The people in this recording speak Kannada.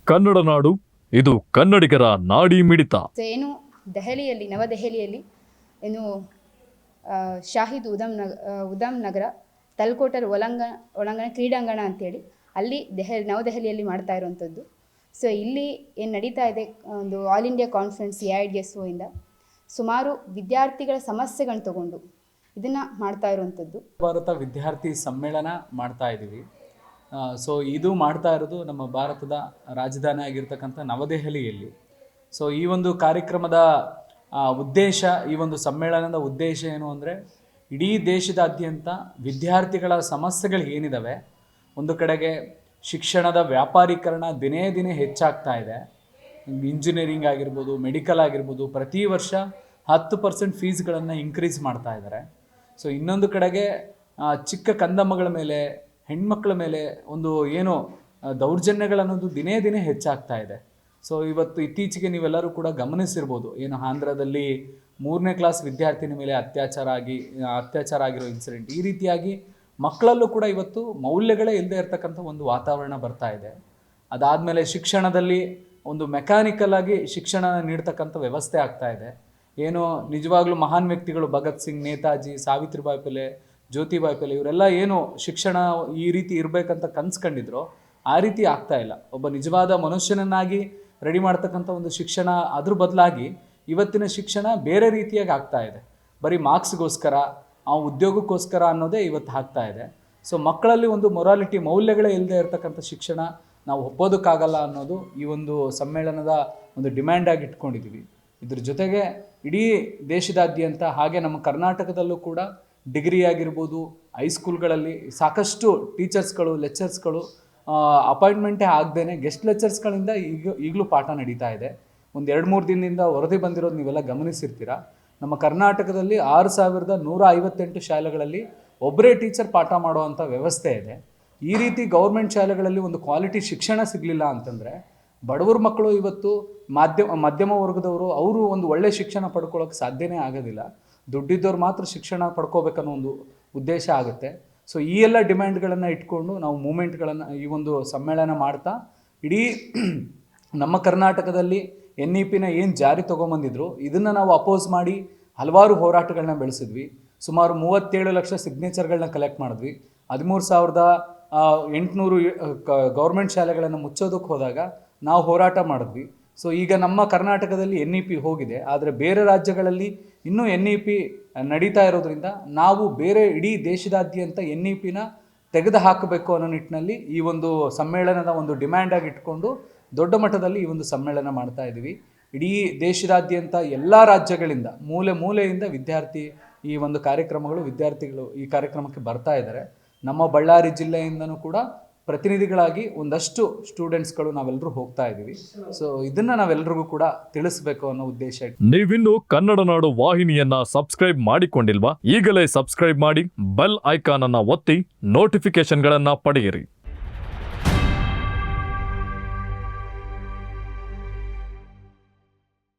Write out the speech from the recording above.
ಕನ್ನಡ ನಾಡು, ಇದು ಕನ್ನಡಿಗರ ನಾಡಿ ಮಿಡಿತ. ಏನು ದೆಹಲಿಯಲ್ಲಿ, ನವದೆಹಲಿಯಲ್ಲಿ ಏನು ಶಾಹಿದ್ ಉಧಮ್ ನಗರ ತಲ್ಕೋಟರ್ ಒಳಾಂಗಣ ಕ್ರೀಡಾಂಗಣ ಅಂತೇಳಿ ಅಲ್ಲಿ ನವದೆಹಲಿಯಲ್ಲಿ ಮಾಡ್ತಾ ಇರುವಂಥದ್ದು. ಸೊ ಇಲ್ಲಿ ಏನು ನಡೀತಾ ಇದೆ, ಒಂದು ಆಲ್ ಇಂಡಿಯಾ ಕಾನ್ಫರೆನ್ಸ್ AIDSO ಇಂದ ಸುಮಾರು ವಿದ್ಯಾರ್ಥಿಗಳ ಸಮಸ್ಯೆಗಳನ್ನ ತಗೊಂಡು ಇದನ್ನು ಮಾಡ್ತಾ ಇರುವಂಥದ್ದು. ಭಾರತ ವಿದ್ಯಾರ್ಥಿ ಸಮ್ಮೇಳನ ಮಾಡ್ತಾ ಇದ್ದೀವಿ. ಸೊ ಇದು ಮಾಡ್ತಾ ಇರೋದು ನಮ್ಮ ಭಾರತದ ರಾಜಧಾನಿ ಆಗಿರ್ತಕ್ಕಂಥ ನವದೆಹಲಿಯಲ್ಲಿ. ಸೊ ಈ ಒಂದು ಕಾರ್ಯಕ್ರಮದ ಉದ್ದೇಶ, ಈ ಒಂದು ಸಮ್ಮೇಳನದ ಉದ್ದೇಶ ಏನು ಅಂದರೆ, ಇಡೀ ದೇಶದಾದ್ಯಂತ ವಿದ್ಯಾರ್ಥಿಗಳ ಸಮಸ್ಯೆಗಳು ಏನಿದ್ದಾವೆ, ಒಂದು ಕಡೆಗೆ ಶಿಕ್ಷಣದ ವ್ಯಾಪಾರೀಕರಣ ದಿನೇ ದಿನೇ ಹೆಚ್ಚಾಗ್ತಾ ಇದೆ. ಇಂಜಿನಿಯರಿಂಗ್ ಆಗಿರ್ಬೋದು, ಮೆಡಿಕಲ್ ಆಗಿರ್ಬೋದು, ಪ್ರತಿ ವರ್ಷ 10% ಫೀಸ್ಗಳನ್ನು ಇನ್ಕ್ರೀಸ್ ಮಾಡ್ತಾ ಇದ್ದಾರೆ. ಸೊ ಇನ್ನೊಂದು ಕಡೆಗೆ ಚಿಕ್ಕ ಕಂದಮ್ಮಗಳ ಮೇಲೆ, ಹೆಣ್ಮಕ್ಳ ಮೇಲೆ ಒಂದು ಏನು ದೌರ್ಜನ್ಯಗಳನ್ನೋದು ದಿನೇ ದಿನೇ ಹೆಚ್ಚಾಗ್ತಾ ಇದೆ. ಸೊ ಇವತ್ತು ಇತ್ತೀಚೆಗೆ ನೀವೆಲ್ಲರೂ ಕೂಡ ಗಮನಿಸಿರ್ಬೋದು, ಏನು ಆಂಧ್ರದಲ್ಲಿ 3ನೇ ಕ್ಲಾಸ್ ವಿದ್ಯಾರ್ಥಿನಿ ಮೇಲೆ ಅತ್ಯಾಚಾರ ಆಗಿರೋ ಇನ್ಸಿಡೆಂಟ್. ಈ ರೀತಿಯಾಗಿ ಮಕ್ಕಳಲ್ಲೂ ಕೂಡ ಇವತ್ತು ಮೌಲ್ಯಗಳೇ ಇಲ್ಲದೆ ಇರತಕ್ಕಂಥ ಒಂದು ವಾತಾವರಣ ಬರ್ತಾ ಇದೆ. ಅದಾದಮೇಲೆ ಶಿಕ್ಷಣದಲ್ಲಿ ಒಂದು ಮೆಕ್ಯಾನಿಕಲ್ ಆಗಿ ಶಿಕ್ಷಣ ನೀಡ್ತಕ್ಕಂಥ ವ್ಯವಸ್ಥೆ ಆಗ್ತಾ ಇದೆ. ಏನು ನಿಜವಾಗ್ಲೂ ಮಹಾನ್ ವ್ಯಕ್ತಿಗಳು ಭಗತ್ ಸಿಂಗ್, ನೇತಾಜಿ, ಸಾವಿತ್ರಿಬಾಯಿ ಫುಲೆ, ಜ್ಯೋತಿಬಾಯಿ ಫುಲೆ ಇವರೆಲ್ಲ ಏನು ಶಿಕ್ಷಣ ಈ ರೀತಿ ಇರಬೇಕಂತ ಕನ್ಸ್ಕೊಂಡಿದ್ರು, ಆ ರೀತಿ ಆಗ್ತಾ ಇಲ್ಲ. ಒಬ್ಬ ನಿಜವಾದ ಮನುಷ್ಯನನ್ನಾಗಿ ರೆಡಿ ಮಾಡ್ತಕ್ಕಂಥ ಒಂದು ಶಿಕ್ಷಣ, ಅದ್ರ ಬದಲಾಗಿ ಇವತ್ತಿನ ಶಿಕ್ಷಣ ಬೇರೆ ರೀತಿಯಾಗಿ ಆಗ್ತಾ ಇದೆ. ಬರೀ ಮಾರ್ಕ್ಸ್ಗೋಸ್ಕರ, ಆ ಉದ್ಯೋಗಕ್ಕೋಸ್ಕರ ಅನ್ನೋದೇ ಇವತ್ತು ಆಗ್ತಾ ಇದೆ. ಸೊ ಮಕ್ಕಳಲ್ಲಿ ಒಂದು ಮೊರಾಲಿಟಿ, ಮೌಲ್ಯಗಳೇ ಇಲ್ಲದೆ ಇರತಕ್ಕಂಥ ಶಿಕ್ಷಣ ನಾವು ಒಪ್ಪೋದಕ್ಕಾಗಲ್ಲ ಅನ್ನೋದು ಈ ಒಂದು ಸಮ್ಮೇಳನದ ಒಂದು ಡಿಮ್ಯಾಂಡಾಗಿ ಇಟ್ಕೊಂಡಿದ್ದೀವಿ. ಇದ್ರ ಜೊತೆಗೆ ಇಡೀ ದೇಶದಾದ್ಯಂತ, ಹಾಗೆ ನಮ್ಮ ಕರ್ನಾಟಕದಲ್ಲೂ ಕೂಡ ಡಿಗ್ರಿ ಆಗಿರ್ಬೋದು, ಹೈಸ್ಕೂಲ್ಗಳಲ್ಲಿ ಸಾಕಷ್ಟು ಟೀಚರ್ಸ್ಗಳು, ಲೆಕ್ಚರ್ಸ್ಗಳು ಅಪಾಯಿಂಟ್ಮೆಂಟೇ ಆಗದೇನೆ ಗೆಸ್ಟ್ ಲೆಕ್ಚರ್ಸ್ಗಳಿಂದ ಈಗಲೂ ಪಾಠ ನಡೀತಾ ಇದೆ. ಒಂದು 2-3 ದಿನದಿಂದ ವರದಿ ಬಂದಿರೋದು ನೀವೆಲ್ಲ ಗಮನಿಸಿರ್ತೀರ. ನಮ್ಮ ಕರ್ನಾಟಕದಲ್ಲಿ 6158 ಶಾಲೆಗಳಲ್ಲಿ ಒಬ್ಬರೇ ಟೀಚರ್ ಪಾಠ ಮಾಡುವಂಥ ವ್ಯವಸ್ಥೆ ಇದೆ. ಈ ರೀತಿ ಗೌರ್ಮೆಂಟ್ ಶಾಲೆಗಳಲ್ಲಿ ಒಂದು ಕ್ವಾಲಿಟಿ ಶಿಕ್ಷಣ ಸಿಗಲಿಲ್ಲ ಅಂತಂದರೆ, ಬಡವ್ರ ಮಕ್ಕಳು ಇವತ್ತು ಮಧ್ಯಮ ವರ್ಗದವರು, ಅವರು ಒಂದು ಒಳ್ಳೆ ಶಿಕ್ಷಣ ಪಡ್ಕೊಳ್ಳೋಕೆ ಸಾಧ್ಯನೇ ಆಗೋದಿಲ್ಲ. ದುಡ್ಡಿದ್ದವ್ರು ಮಾತ್ರ ಶಿಕ್ಷಣ ಪಡ್ಕೋಬೇಕನ್ನೋ ಒಂದು ಉದ್ದೇಶ ಆಗುತ್ತೆ. ಸೊ ಈ ಎಲ್ಲ ಡಿಮ್ಯಾಂಡ್ಗಳನ್ನು ಇಟ್ಕೊಂಡು ನಾವು ಮೂಮೆಂಟ್ಗಳನ್ನು, ಈ ಒಂದು ಸಮ್ಮೇಳನ ಮಾಡ್ತಾ ಇಡೀ ನಮ್ಮ ಕರ್ನಾಟಕದಲ್ಲಿ NEPನ ಏನು ಜಾರಿ ತೊಗೊಂಬಂದಿದ್ರು, ಇದನ್ನು ನಾವು ಅಪೋಸ್ ಮಾಡಿ ಹಲವಾರು ಹೋರಾಟಗಳನ್ನ ಬೆಳೆಸಿದ್ವಿ. ಸುಮಾರು 37 ಲಕ್ಷ ಸಿಗ್ನೇಚರ್ಗಳನ್ನ ಕಲೆಕ್ಟ್ ಮಾಡಿದ್ವಿ. 13,800 ಗೌರ್ಮೆಂಟ್ ಶಾಲೆಗಳನ್ನು ಮುಚ್ಚೋದಕ್ಕೆ ಹೋದಾಗ ನಾವು ಹೋರಾಟ ಮಾಡಿದ್ವಿ. ಸೊ ಈಗ ನಮ್ಮ ಕರ್ನಾಟಕದಲ್ಲಿ NEP ಹೋಗಿದೆ, ಆದರೆ ಬೇರೆ ರಾಜ್ಯಗಳಲ್ಲಿ ಇನ್ನೂ NEP ನಡೀತಾ ಇರೋದ್ರಿಂದ ನಾವು ಬೇರೆ ಇಡೀ ದೇಶದಾದ್ಯಂತ NEPನ ತೆಗೆದು ಹಾಕಬೇಕು ಅನ್ನೋ ನಿಟ್ಟಿನಲ್ಲಿ ಈ ಒಂದು ಸಮ್ಮೇಳನದ ಒಂದು ಡಿಮ್ಯಾಂಡಾಗಿ ಇಟ್ಕೊಂಡು ದೊಡ್ಡ ಮಟ್ಟದಲ್ಲಿ ಈ ಒಂದು ಸಮ್ಮೇಳನ ಮಾಡ್ತಾ ಇದ್ದೀವಿ. ಇಡೀ ದೇಶದಾದ್ಯಂತ ಎಲ್ಲ ರಾಜ್ಯಗಳಿಂದ, ಮೂಲೆಯಿಂದ ಈ ಒಂದು ವಿದ್ಯಾರ್ಥಿಗಳು ಈ ಕಾರ್ಯಕ್ರಮಕ್ಕೆ ಬರ್ತಾ ಇದ್ದಾರೆ. ನಮ್ಮ ಬಳ್ಳಾರಿ ಜಿಲ್ಲೆಯಿಂದನೂ ಕೂಡ ಪ್ರತಿನಿಧಿಗಳಾಗಿ ಒಂದಷ್ಟು ಸ್ಟೂಡೆಂಟ್ಸ್ಗಳು ನಾವೆಲ್ಲರೂ ಹೋಗ್ತಾ ಇದ್ದೀವಿ. ಸೊ ಇದನ್ನ ನಾವೆಲ್ಲರಿಗೂ ಕೂಡ ತಿಳಿಸ್ಬೇಕು ಅನ್ನೋ ಉದ್ದೇಶ. ನೀವಿನ್ನು ಕನ್ನಡ ನಾಡು ವಾಹಿನಿಯನ್ನ ಸಬ್ಸ್ಕ್ರೈಬ್ ಮಾಡಿಕೊಂಡಿಲ್ವಾ? ಈಗಲೇ ಸಬ್ಸ್ಕ್ರೈಬ್ ಮಾಡಿ, ಬೆಲ್ ಐಕಾನ್ ಅನ್ನ ಒತ್ತಿ ನೋಟಿಫಿಕೇಶನ್ಗಳನ್ನ ಪಡೆಯಿರಿ.